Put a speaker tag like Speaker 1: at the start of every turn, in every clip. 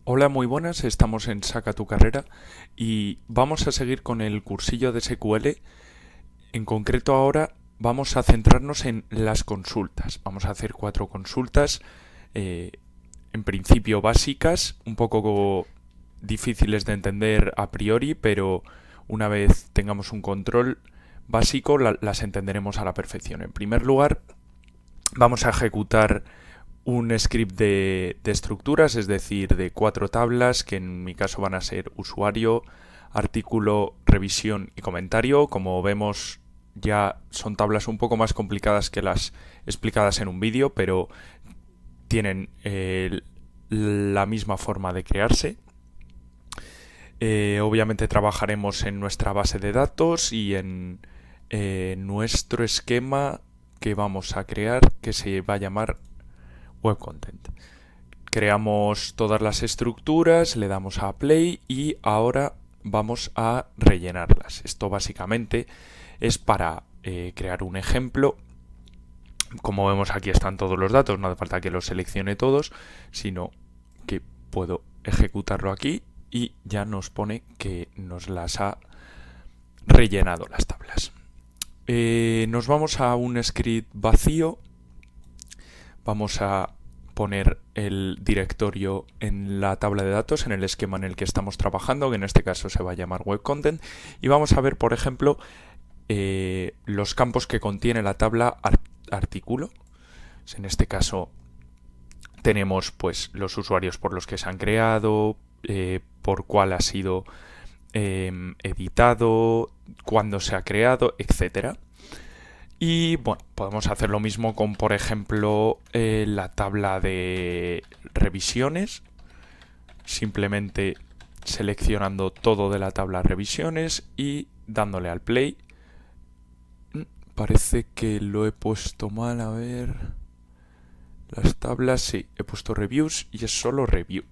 Speaker 1: Hola, muy buenas, estamos en Saca tu carrera y vamos a seguir con el cursillo de SQL. En concreto ahora vamos a centrarnos en las consultas. Vamos a hacer 4 consultas, eh, en principio básicas, un poco difíciles de entender a priori, pero una vez tengamos un control básico las entenderemos a la perfección. En primer lugar, vamos a ejecutar un script de estructuras, es decir, de 4 tablas, que en mi caso van a ser usuario, artículo, revisión y comentario. Como vemos, ya son tablas un poco más complicadas que las explicadas en un vídeo, pero tienen la misma forma de crearse. Obviamente trabajaremos en nuestra base de datos y en nuestro esquema que vamos a crear, que se va a llamar Web Content. Creamos todas las estructuras, le damos a play y ahora vamos a rellenarlas. Esto básicamente es para crear un ejemplo. Como vemos, aquí están todos los datos, no hace falta que los seleccione todos, sino que puedo ejecutarlo aquí y ya nos pone que nos las ha rellenado las tablas. Nos vamos a un script vacío. Vamos a poner el directorio en la tabla de datos, en el esquema en el que estamos trabajando, que en este caso se va a llamar Web Content, y vamos a ver, por ejemplo, los campos que contiene la tabla artículo. En este caso tenemos pues los usuarios por los que se han creado, por cuál ha sido editado, cuándo se ha creado, etcétera. Y bueno, podemos hacer lo mismo con, por ejemplo, la tabla de revisiones, simplemente seleccionando todo de la tabla revisiones y dándole al play. Parece que lo he puesto mal, a ver. Las tablas, sí, he puesto reviews y es solo review.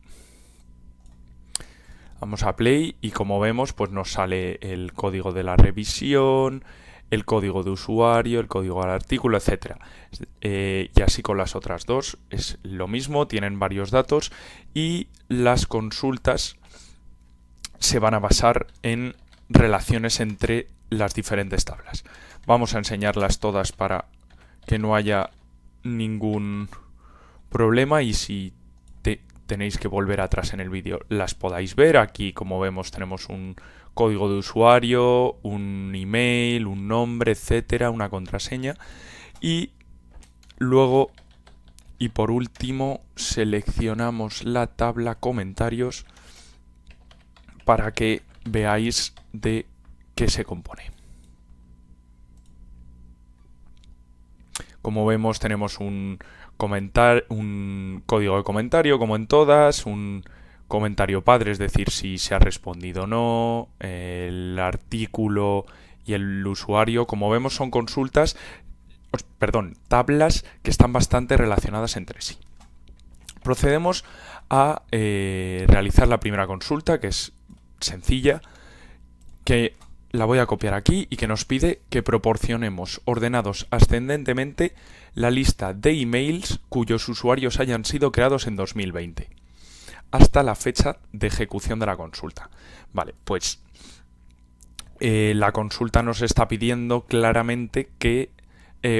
Speaker 1: Vamos a play y como vemos, pues nos sale el código de la revisión, el código de usuario, el código del artículo, etcétera. Y así con las otras dos es lo mismo, tienen varios datos y las consultas se van a basar en relaciones entre las diferentes tablas. Vamos a enseñarlas todas para que no haya ningún problema y si tenéis que volver atrás en el vídeo las podáis ver. Aquí, como vemos, tenemos un código de usuario, un email, un nombre, etcétera, una contraseña y luego y por último seleccionamos la tabla comentarios para que veáis de qué se compone. Como vemos, tenemos un código de comentario, como en todas, un comentario padre, es decir, si se ha respondido o no, el artículo y el usuario. Como vemos, son tablas que están bastante relacionadas entre sí. Procedemos a realizar la primera consulta, que es sencilla, que la voy a copiar aquí y que nos pide que proporcionemos ordenados ascendentemente la lista de emails cuyos usuarios hayan sido creados en 2020 hasta la fecha de ejecución de la consulta. Vale, pues la consulta nos está pidiendo claramente que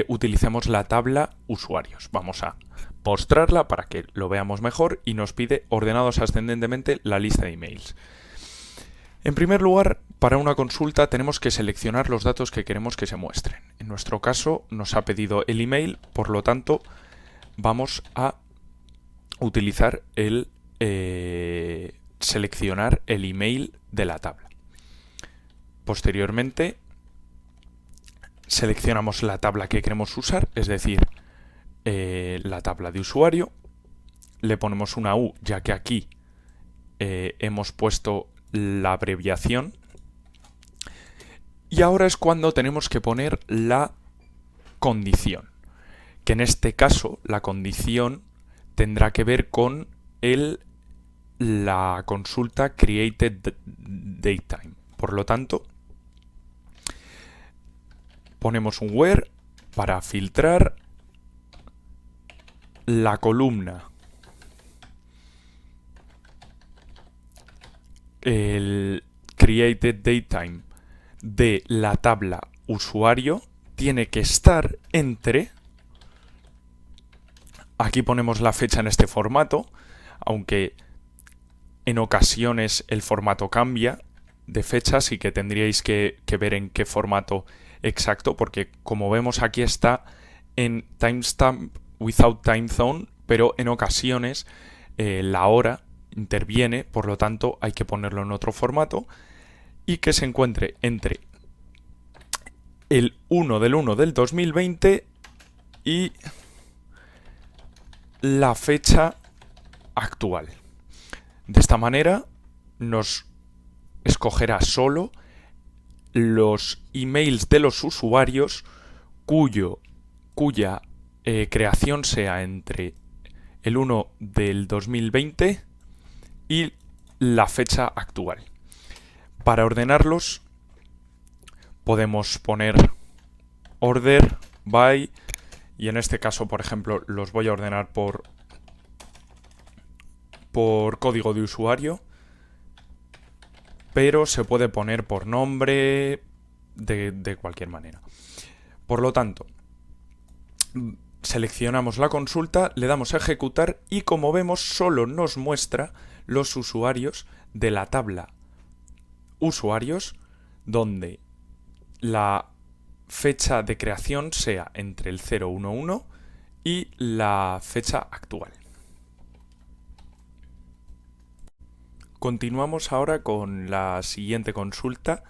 Speaker 1: utilicemos la tabla usuarios. Vamos a mostrarla para que lo veamos mejor y nos pide ordenados ascendentemente la lista de emails. En primer lugar, para una consulta tenemos que seleccionar los datos que queremos que se muestren. En nuestro caso nos ha pedido el email, por lo tanto vamos a utilizar el seleccionar el email de la tabla. Posteriormente seleccionamos la tabla que queremos usar, es decir, la tabla de usuario. Le ponemos una U, ya que aquí hemos puesto la abreviación. Y ahora es cuando tenemos que poner la condición, que en este caso la condición tendrá que ver con la consulta created datetime. Por lo tanto, ponemos un where para filtrar la columna el created datetime de la tabla usuario tiene que estar entre... Aquí ponemos la fecha en este formato, aunque en ocasiones el formato cambia de fecha, así que tendríais que ver en qué formato exacto, porque como vemos aquí está en timestamp without time zone, pero en ocasiones la hora interviene, por lo tanto hay que ponerlo en otro formato y que se encuentre entre el 1 del 2020 y la fecha actual. De esta manera nos escogerá solo los emails de los usuarios cuya creación sea entre el 1 del 2020 y la fecha actual. Para ordenarlos podemos poner order by, y en este caso, por ejemplo, los voy a ordenar por código de usuario, pero se puede poner por nombre de cualquier manera. Por lo tanto, seleccionamos la consulta, le damos a ejecutar y como vemos solo nos muestra los usuarios de la tabla usuarios donde la fecha de creación sea entre el 011 y la fecha actual. Continuamos ahora con la siguiente consulta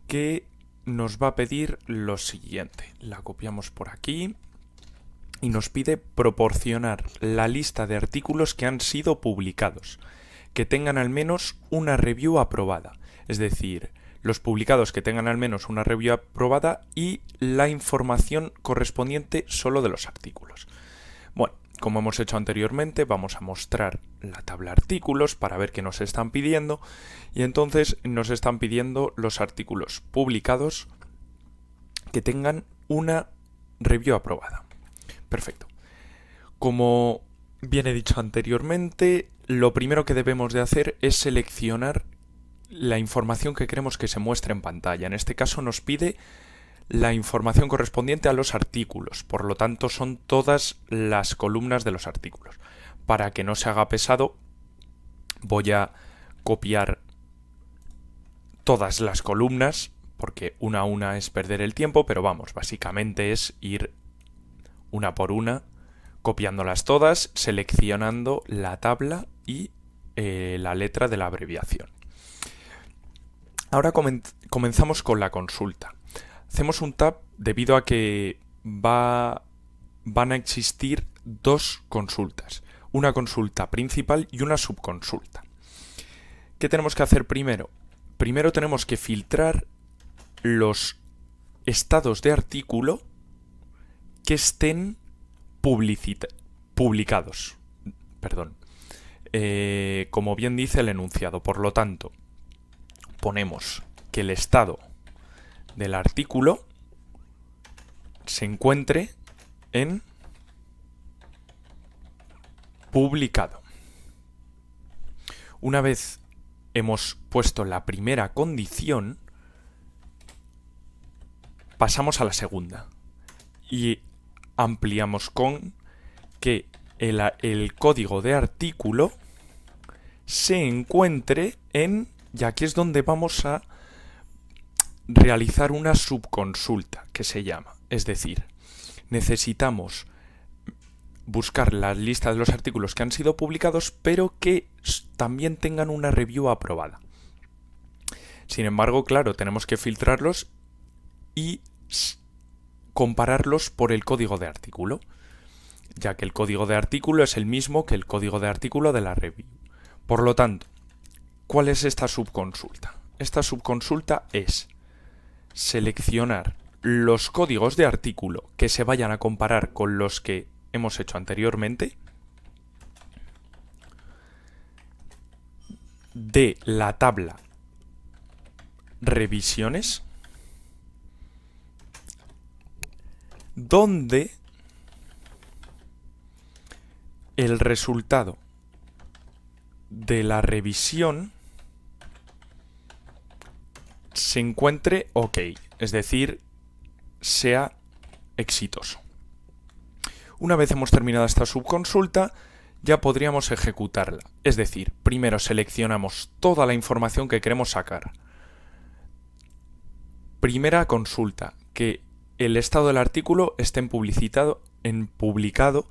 Speaker 1: que nos va a pedir lo siguiente. La copiamos por aquí y nos pide proporcionar la lista de artículos que han sido publicados, que tengan al menos una review aprobada, es decir, los publicados que tengan al menos una review aprobada y la información correspondiente solo de los artículos. Bueno, como hemos hecho anteriormente, vamos a mostrar la tabla artículos para ver qué nos están pidiendo y entonces nos están pidiendo los artículos publicados que tengan una review aprobada. Perfecto. Como bien he dicho anteriormente, lo primero que debemos de hacer es seleccionar la información que queremos que se muestre en pantalla. En este caso nos pide la información correspondiente a los artículos, por lo tanto son todas las columnas de los artículos. Para que no se haga pesado, voy a copiar todas las columnas, porque una a una es perder el tiempo, pero vamos, básicamente es ir una por una, copiándolas todas, seleccionando la tabla y la letra de la abreviación. Ahora comenzamos con la consulta. Hacemos un tab debido a que van a existir dos consultas. Una consulta principal y una subconsulta. ¿Qué tenemos que hacer primero? Primero tenemos que filtrar los estados de artículo que estén publicados. Como bien dice el enunciado. Por lo tanto, ponemos que el estado del artículo se encuentre en publicado. Una vez hemos puesto la primera condición, pasamos a la segunda y ampliamos con que el código de artículo se encuentre en, y aquí es donde vamos a realizar una subconsulta que se llama, es decir, necesitamos buscar la lista de los artículos que han sido publicados pero que también tengan una review aprobada. Sin embargo, claro, tenemos que filtrarlos y compararlos por el código de artículo, ya que el código de artículo es el mismo que el código de artículo de la review. Por lo tanto, ¿cuál es esta subconsulta? Esta subconsulta es seleccionar los códigos de artículo que se vayan a comparar con los que hemos hecho anteriormente de la tabla revisiones, donde el resultado de la revisión se encuentre OK, es decir, sea exitoso. Una vez hemos terminado esta subconsulta, ya podríamos ejecutarla. Es decir, primero seleccionamos toda la información que queremos sacar. Primera consulta, que el estado del artículo esté en publicado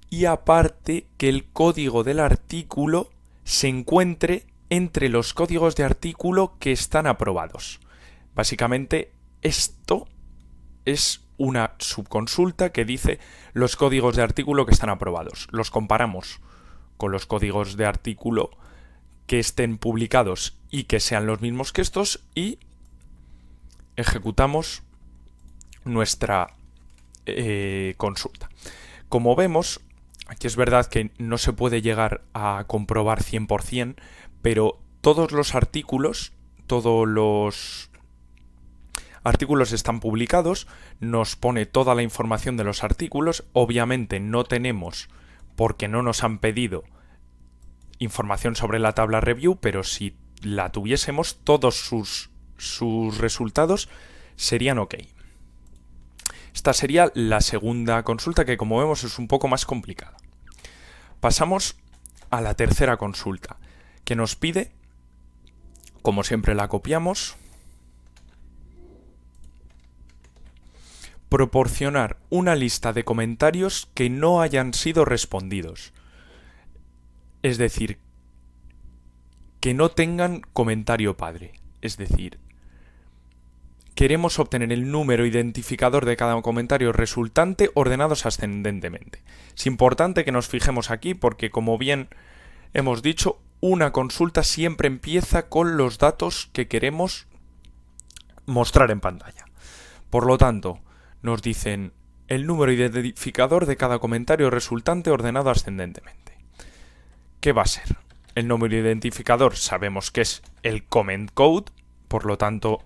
Speaker 1: y aparte que el código del artículo se encuentre entre los códigos de artículo que están aprobados. Básicamente esto es una subconsulta que dice los códigos de artículo que están aprobados. Los comparamos con los códigos de artículo que estén publicados y que sean los mismos que estos y ejecutamos nuestra consulta. Como vemos, aquí es verdad que no se puede llegar a comprobar 100%, pero todos los artículos están publicados, nos pone toda la información de los artículos. Obviamente no tenemos, porque no nos han pedido información sobre la tabla review, pero si la tuviésemos, todos sus resultados serían OK. Esta sería la segunda consulta, que como vemos es un poco más complicada. Pasamos a la tercera consulta, que nos pide, como siempre la copiamos, proporcionar una lista de comentarios que no hayan sido respondidos. Es decir, que no tengan comentario padre. Es decir, queremos obtener el número identificador de cada comentario resultante ordenados ascendentemente. Es importante que nos fijemos aquí porque, como bien hemos dicho, una consulta siempre empieza con los datos que queremos mostrar en pantalla. Por lo tanto, nos dicen el número identificador de cada comentario resultante ordenado ascendentemente. ¿Qué va a ser? El número identificador sabemos que es el comment code, por lo tanto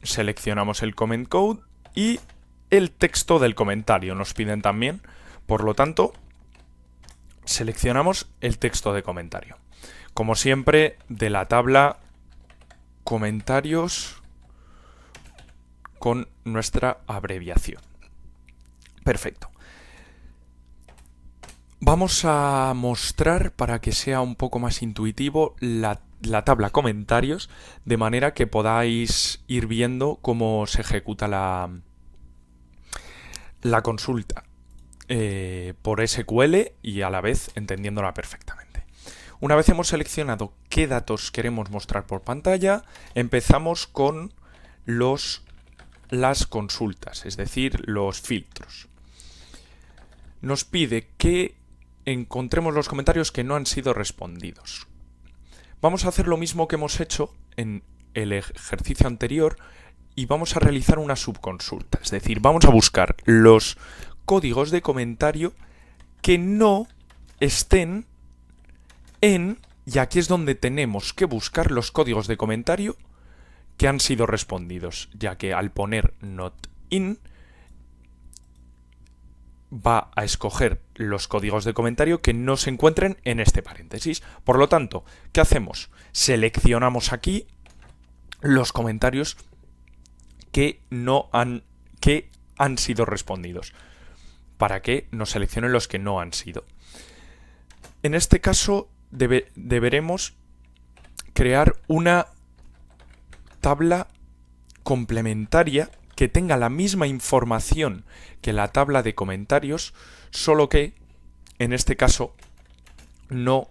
Speaker 1: seleccionamos el comment code y el texto del comentario nos piden también, por lo tanto seleccionamos el texto de comentario. Como siempre, de la tabla comentarios con nuestra abreviación. Perfecto. Vamos a mostrar, para que sea un poco más intuitivo, la tabla comentarios, de manera que podáis ir viendo cómo se ejecuta la consulta por SQL y a la vez entendiéndola perfectamente. Una vez hemos seleccionado qué datos queremos mostrar por pantalla, empezamos con las consultas, es decir, los filtros. Nos pide que encontremos los comentarios que no han sido respondidos. Vamos a hacer lo mismo que hemos hecho en el ejercicio anterior y vamos a realizar una subconsulta. Es decir, vamos a buscar los códigos de comentario que no estén en, y aquí es donde tenemos que buscar los códigos de comentario que han sido respondidos, ya que al poner not in va a escoger los códigos de comentario que no se encuentren en este paréntesis. Por lo tanto, ¿qué hacemos? Seleccionamos aquí los comentarios que han sido respondidos, para que nos seleccionen los que no han sido. En este caso deberemos crear una tabla complementaria que tenga la misma información que la tabla de comentarios, solo que en este caso no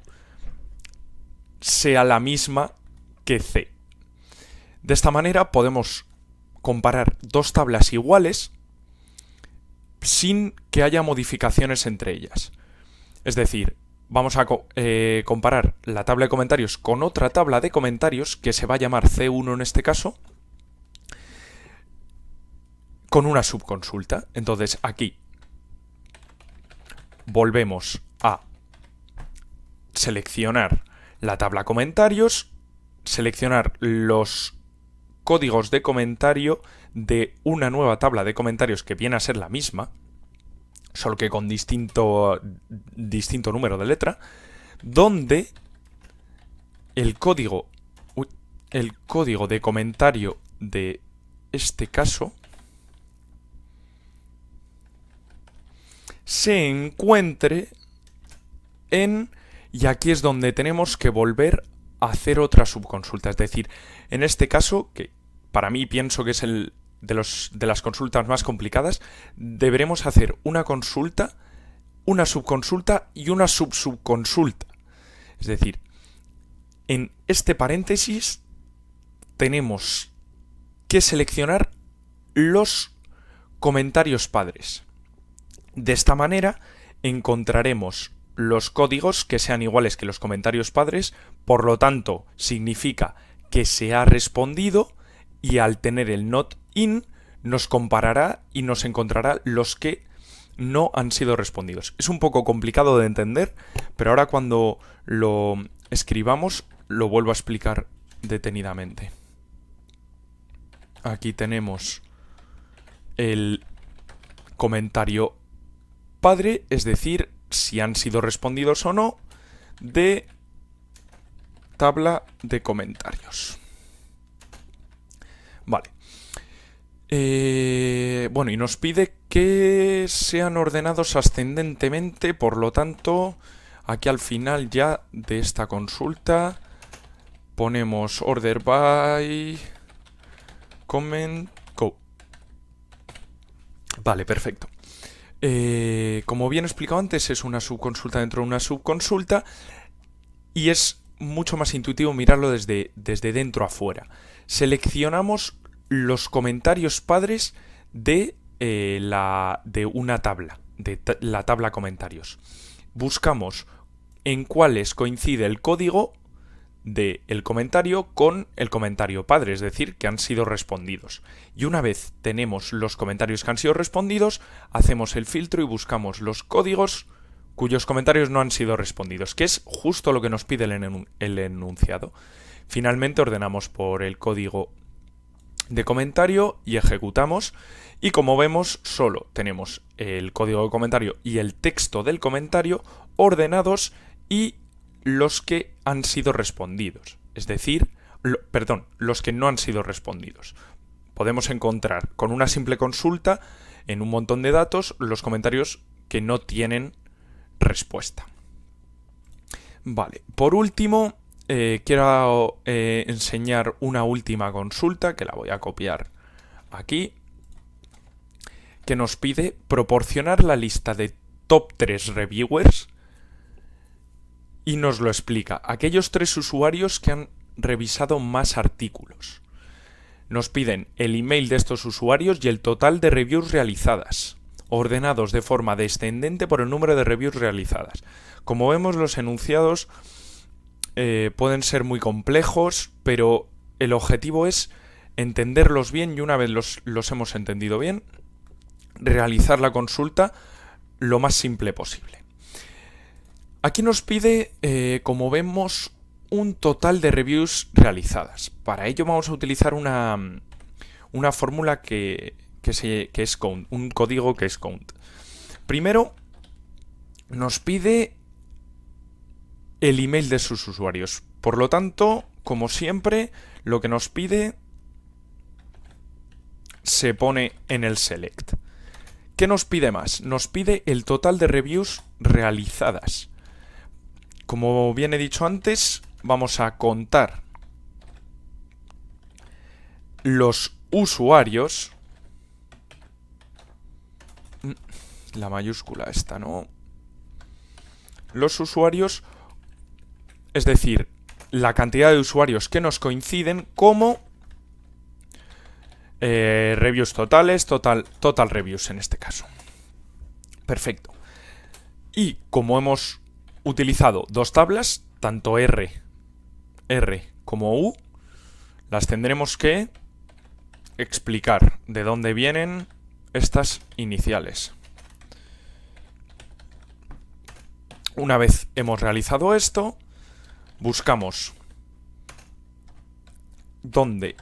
Speaker 1: sea la misma que C. De esta manera podemos comparar dos tablas iguales sin que haya modificaciones entre ellas. Es decir, vamos a comparar la tabla de comentarios con otra tabla de comentarios que se va a llamar C1 en este caso, con una subconsulta. Entonces aquí volvemos a seleccionar la tabla comentarios, seleccionar los códigos de comentario de una nueva tabla de comentarios que viene a ser la misma, solo que con distinto número de letra, donde el código el código de comentario de este caso se encuentre en... Y aquí es donde tenemos que volver a hacer otra subconsulta. Es decir, en este caso, que para mí pienso que es el de las consultas más complicadas, deberemos hacer una consulta, una subconsulta y una subconsulta. Es decir, en este paréntesis tenemos que seleccionar los comentarios padres. De esta manera encontraremos los códigos que sean iguales que los comentarios padres, por lo tanto significa que se ha respondido, y al tener el not in nos comparará y nos encontrará los que no han sido respondidos. Es un poco complicado de entender, pero ahora cuando lo escribamos lo vuelvo a explicar detenidamente. Aquí tenemos el comentario padre, es decir, si han sido respondidos o no, de tabla de comentarios. Vale. Bueno, y nos pide que sean ordenados ascendentemente, por lo tanto, aquí al final ya de esta consulta ponemos order by comment go. Vale, perfecto. Como bien he explicado antes, es una subconsulta dentro de una subconsulta y es mucho más intuitivo mirarlo desde dentro a fuera. Seleccionamos los comentarios padres de una tabla, la tabla comentarios. Buscamos en cuáles coincide el código del comentario con el comentario padre, es decir, que han sido respondidos. Y una vez tenemos los comentarios que han sido respondidos, hacemos el filtro y buscamos los códigos cuyos comentarios no han sido respondidos, que es justo lo que nos pide el enunciado. Finalmente ordenamos por el código de comentario y ejecutamos, y como vemos solo tenemos el código de comentario y el texto del comentario ordenados y los que han sido respondidos, es decir, los que no han sido respondidos. Podemos encontrar con una simple consulta en un montón de datos los comentarios que no tienen respuesta. Vale, por último quiero enseñar una última consulta que la voy a copiar aquí, que nos pide proporcionar la lista de top 3 reviewers y nos lo explica. Aquellos 3 usuarios que han revisado más artículos. Nos piden el email de estos usuarios y el total de reviews realizadas, ordenados de forma descendente por el número de reviews realizadas. Como vemos, los enunciados pueden ser muy complejos, pero el objetivo es entenderlos bien y una vez los hemos entendido bien, realizar la consulta lo más simple posible. Aquí nos pide, como vemos, un total de reviews realizadas. Para ello vamos a utilizar una fórmula que es count, un código que es count. Primero nos pide el email de sus usuarios. Por lo tanto, como siempre, lo que nos pide se pone en el select. ¿Qué nos pide más? Nos pide el total de reviews realizadas. Como bien he dicho antes, vamos a contar los usuarios. La mayúscula esta, ¿no? Los usuarios, es decir, la cantidad de usuarios que nos coinciden como reviews totales, total reviews en este caso. Perfecto. Y como hemos utilizado dos tablas, tanto R como U, las tendremos que explicar de dónde vienen estas iniciales. Una vez hemos realizado esto, buscamos donde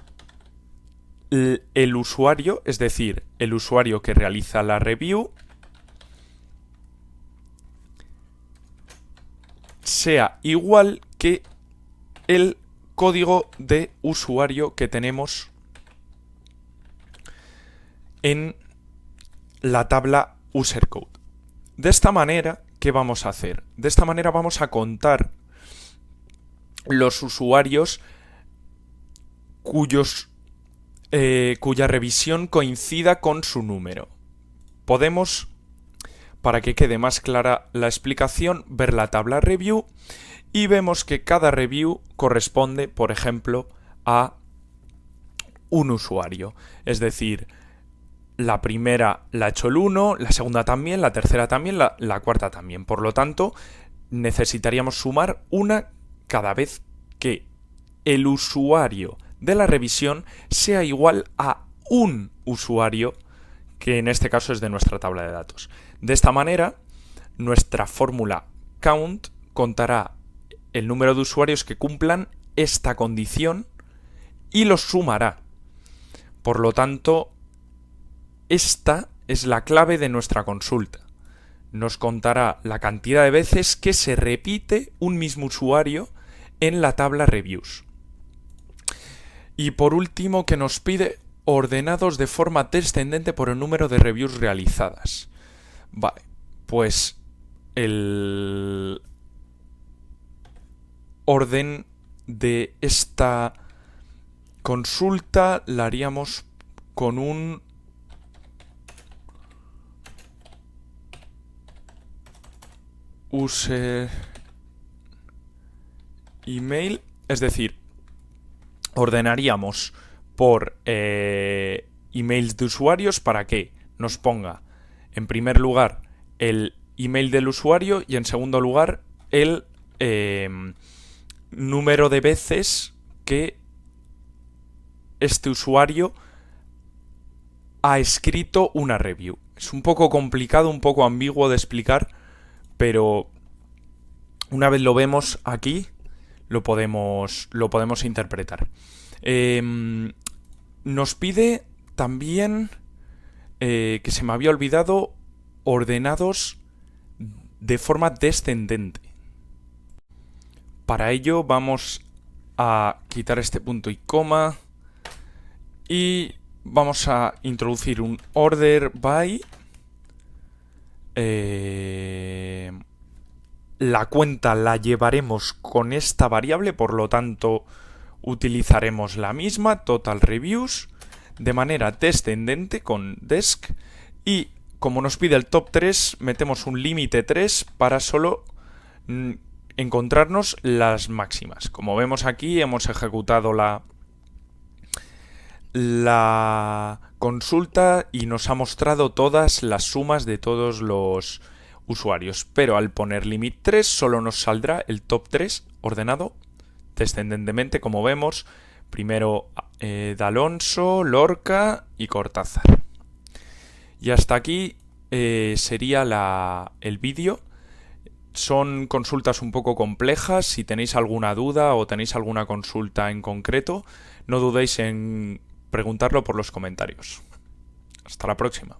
Speaker 1: el usuario, es decir, el usuario que realiza la review, sea igual que el código de usuario que tenemos en la tabla usercode. De esta manera, ¿qué vamos a hacer? De esta manera vamos a contar los usuarios cuya revisión coincida con su número. Podemos, para que quede más clara la explicación, ver la tabla review y vemos que cada review corresponde, por ejemplo, a un usuario. Es decir, la primera la ha hecho el 1, la segunda también, la tercera también, la cuarta también. Por lo tanto, necesitaríamos sumar una cada vez que el usuario de la revisión sea igual a un usuario, que en este caso es de nuestra tabla de datos. De esta manera, nuestra fórmula count contará el número de usuarios que cumplan esta condición y los sumará. Por lo tanto, esta es la clave de nuestra consulta. Nos contará la cantidad de veces que se repite un mismo usuario en la tabla reviews. Y por último, que nos pide ordenados de forma descendente por el número de reviews realizadas. Vale, pues el orden de esta consulta la haríamos con un user email, es decir, ordenaríamos por emails de usuarios para que nos ponga en primer lugar el email del usuario y en segundo lugar el número de veces que este usuario ha escrito una review. Es un poco complicado, un poco ambiguo de explicar, pero una vez lo vemos aquí, lo podemos interpretar. Nos pide también, que se me había olvidado, ordenados de forma descendente. Para ello vamos a quitar este punto y coma y vamos a introducir un order by. La cuenta la llevaremos con esta variable, por lo tanto utilizaremos la misma, total reviews, de manera descendente con desc, y como nos pide el top 3, metemos un límite 3 para solo encontrarnos las máximas. Como vemos aquí, hemos ejecutado la consulta y nos ha mostrado todas las sumas de todos los usuarios, pero al poner limit 3 solo nos saldrá el top 3 ordenado descendentemente, como vemos, primero D'Alonso, Lorca y Cortázar. Y hasta aquí sería el vídeo. Son consultas un poco complejas. Si tenéis alguna duda o tenéis alguna consulta en concreto, no dudéis en preguntarlo por los comentarios. Hasta la próxima.